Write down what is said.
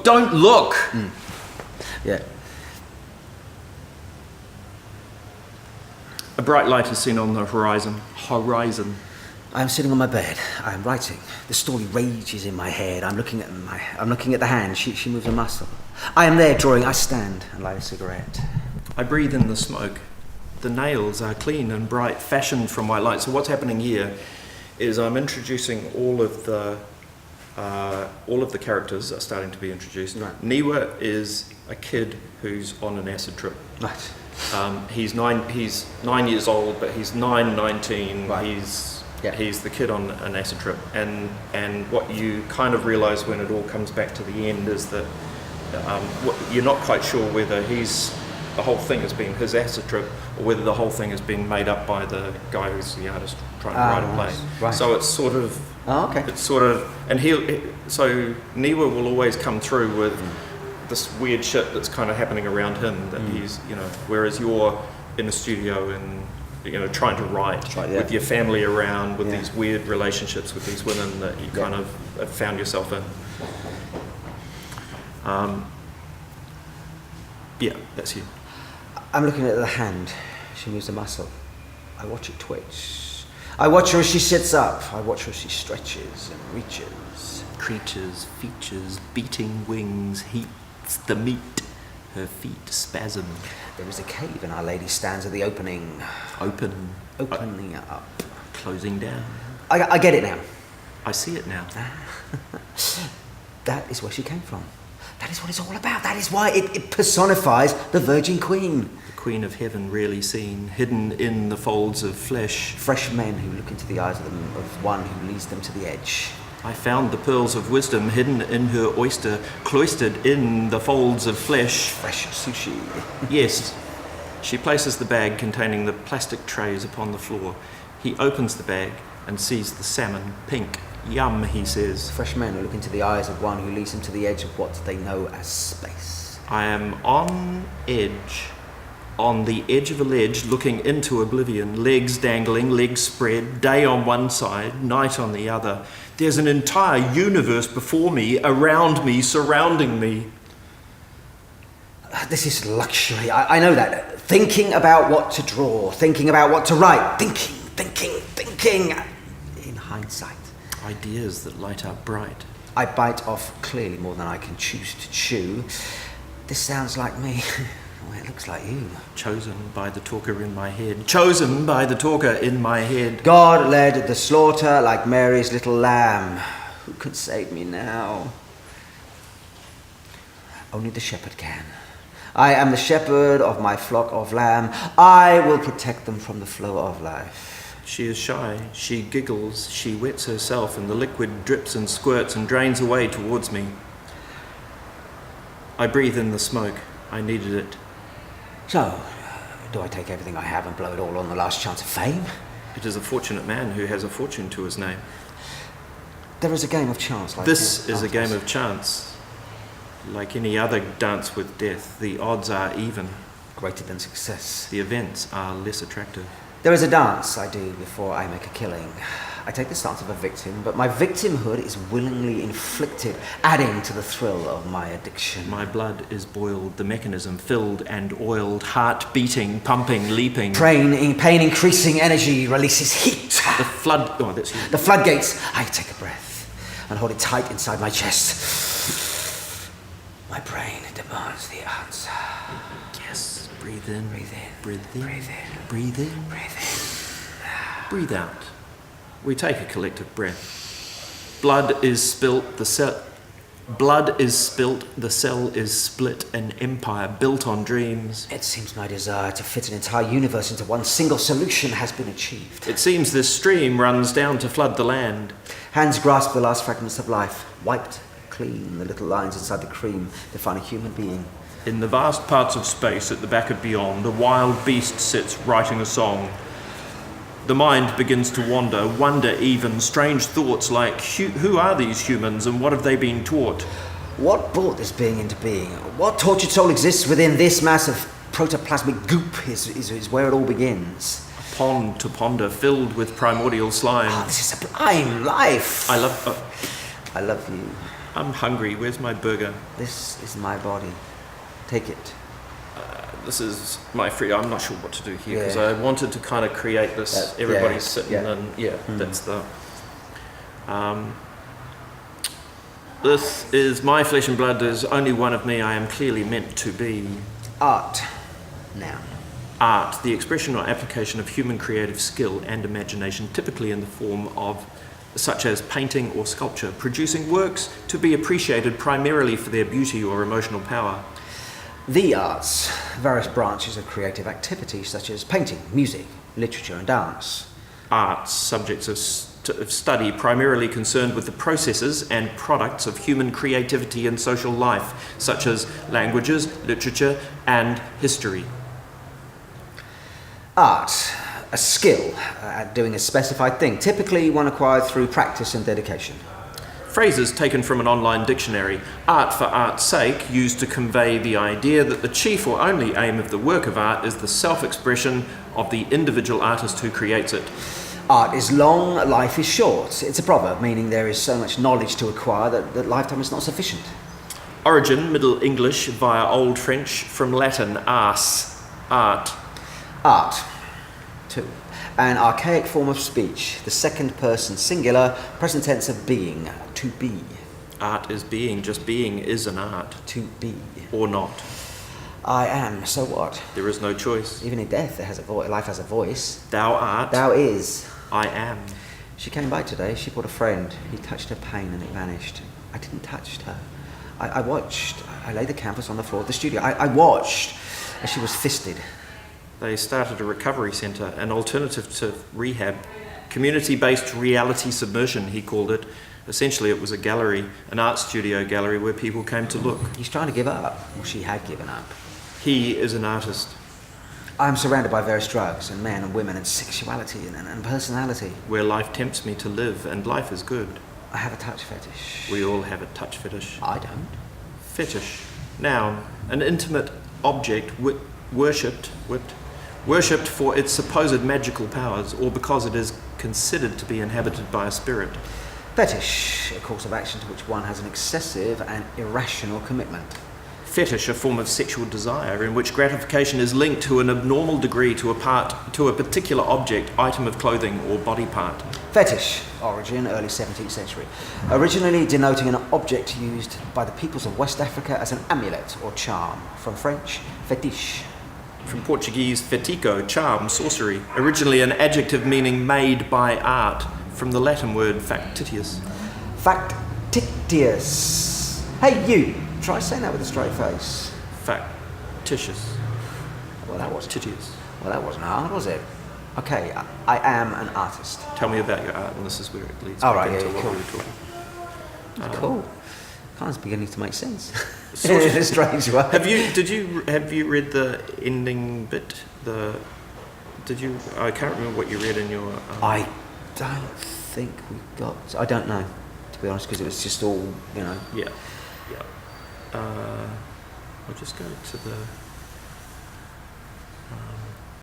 Don't look! Yeah. A bright light is seen on the horizon. I am sitting on my bed. I am writing. The story rages in my head. I'm looking at the hand. She moves a muscle. I am there drawing. I stand and light a cigarette. I breathe in the smoke. The nails are clean and bright, fashioned from my light. So what's happening here is I'm introducing all of the characters are starting to be introduced. Right. Niwa is a kid who's on an acid trip. Right. He's 9 years old, but he's 19. Right. He's the kid on an acid trip, and what you kind of realise when it all comes back to the end is that you're not quite sure whether the whole thing has been his acid trip or whether the whole thing has been made up by the guy who's the artist trying to write a play. Right. So it's sort of, okay. It's sort of, and so Niwa will always come through with this weird shit that's kind of happening around him that he's, whereas you're in the studio and trying to write with your family around, with these weird relationships with these women that you kind of have found yourself in. That's you. I'm looking at the hand. She moves a muscle. I watch it twitch. I watch her as she sits up. I watch her as she stretches and reaches. Creatures, features, beating wings, heats the meat. Her feet spasm. There is a cave and Our Lady stands at the opening. Opening up. Closing down. I get it now. I see it now. That is where she came from. That is what it's all about. That is why it personifies the Virgin Queen. The Queen of Heaven rarely seen, hidden in the folds of flesh. Fresh men who look into the eyes of one who leads them to the edge. I found the pearls of wisdom hidden in her oyster, cloistered in the folds of flesh. Fresh sushi. Yes. She places the bag containing the plastic trays upon the floor. He opens the bag and sees the salmon, pink. Yum, he says. Fresh men who look into the eyes of one who leads them to the edge of what they know as space. I am on the edge of a ledge, looking into oblivion, legs dangling, legs spread, day on one side, night on the other. There's an entire universe before me, around me, surrounding me. This is luxury, I know that. Thinking about what to draw, thinking about what to write, thinking. In hindsight. Ideas that light up bright. I bite off clearly more than I can choose to chew. This sounds like me. Well, it looks like you. Chosen by the talker in my head. Chosen by the talker in my head. God led the slaughter like Mary's little lamb. Who could save me now? Only the shepherd can. I am the shepherd of my flock of lamb. I will protect them from the flow of life. She is shy, she giggles, she wets herself, and the liquid drips and squirts and drains away towards me. I breathe in the smoke. I needed it. So, do I take everything I have and blow it all on the last chance of fame? It is a fortunate man who has a fortune to his name. There is a game of chance like this is a game of chance. Like any other dance with death, the odds are even. Greater than success. The events are less attractive. There is a dance I do before I make a killing. I take the stance of a victim, but my victimhood is willingly inflicted, adding to the thrill of my addiction. My blood is boiled, the mechanism filled and oiled, heart beating, pumping, leaping. Pain increasing, energy releases heat. The that's you. The floodgates. I take a breath and hold it tight inside my chest. My brain demands the answer. Yes. Breathe in. Breathe in. Breathe in. Breathe in. Breathe in. Breathe in. Breathe out. We take a collective breath. Blood is spilt, the cell is split, an empire built on dreams. It seems my desire to fit an entire universe into one single solution has been achieved. It seems this stream runs down to flood the land. Hands grasp the last fragments of life, wiped clean the little lines inside the cream define a human being. In the vast parts of space at the back of beyond, a wild beast sits writing a song. The mind begins to wonder even, strange thoughts like, who are these humans and what have they been taught? What brought this being into being? What tortured soul exists within this mass of protoplasmic goop is where it all begins. A pond to ponder, filled with primordial slime. Oh, this is sublime life. I love you. I'm hungry. Where's my burger? This is my body. Take it. This is my free. I'm not sure what to do here because Yeah. I wanted to kind of create this. Everybody's sitting yeah. and that's the. This is my flesh and blood. There's only one of me. I am clearly meant to be. Art. Noun. Art, the expression or application of human creative skill and imagination, typically in the form of such as painting or sculpture, producing works to be appreciated primarily for their beauty or emotional power. The arts. Various branches of creative activity such as painting, music, literature and dance. Arts, subjects of study primarily concerned with the processes and products of human creativity and social life, such as languages, literature and history. Art. A skill at doing a specified thing, typically one acquired through practice and dedication. Phrases taken from an online dictionary. Art for art's sake, used to convey the idea that the chief or only aim of the work of art is the self-expression of the individual artist who creates it. Art is long, life is short. It's a proverb, meaning there is so much knowledge to acquire that lifetime is not sufficient. Origin, Middle English via Old French, from Latin ars, art. Art. 2. An archaic form of speech, the second person singular, present tense of being, to be. Art is being, just being is an art. To be. Or not. I am, so what? There is no choice. Even in death, there has a life has a voice. Thou art. Thou is. I am. She came by today, she brought a friend. He touched her pain and it vanished. I didn't touch her. I watched. I laid the canvas on the floor of the studio. I watched as she was fisted. They started a recovery centre, an alternative to rehab. Community-based reality submersion, he called it. Essentially, it was a gallery, an art studio gallery where people came to look. He's trying to give up. Well, she had given up. He is an artist. I'm surrounded by various drugs and men and women and sexuality and personality. Where life tempts me to live, and life is good. I have a touch fetish. We all have a touch fetish. I don't. Fetish. Noun, an intimate object worshipped for its supposed magical powers, or because it is considered to be inhabited by a spirit. Fetish, a course of action to which one has an excessive and irrational commitment. Fetish, a form of sexual desire in which gratification is linked to an abnormal degree to a particular object, item of clothing, or body part. Fetish, origin early 17th century, originally denoting an object used by the peoples of West Africa as an amulet or charm, from French, fétiche. From Portuguese, fetico, charm, sorcery, originally an adjective meaning made by art, from the Latin word factitious. Factitious. Hey, you! Try saying that with a straight face. Factitious. Well, that wasn't. Titious. Well, that wasn't hard, was it? Okay, I am an artist. Tell me about your art, and this is where it leads All back right, into yeah, what cool. we were talking. Cool. Kind of beginning to make sense. Sort of. In a strange way. Have you read the ending bit? I can't remember what you read in your. I don't think we got. I don't know, to be honest, because it was just all, Yeah. I'll just go to the.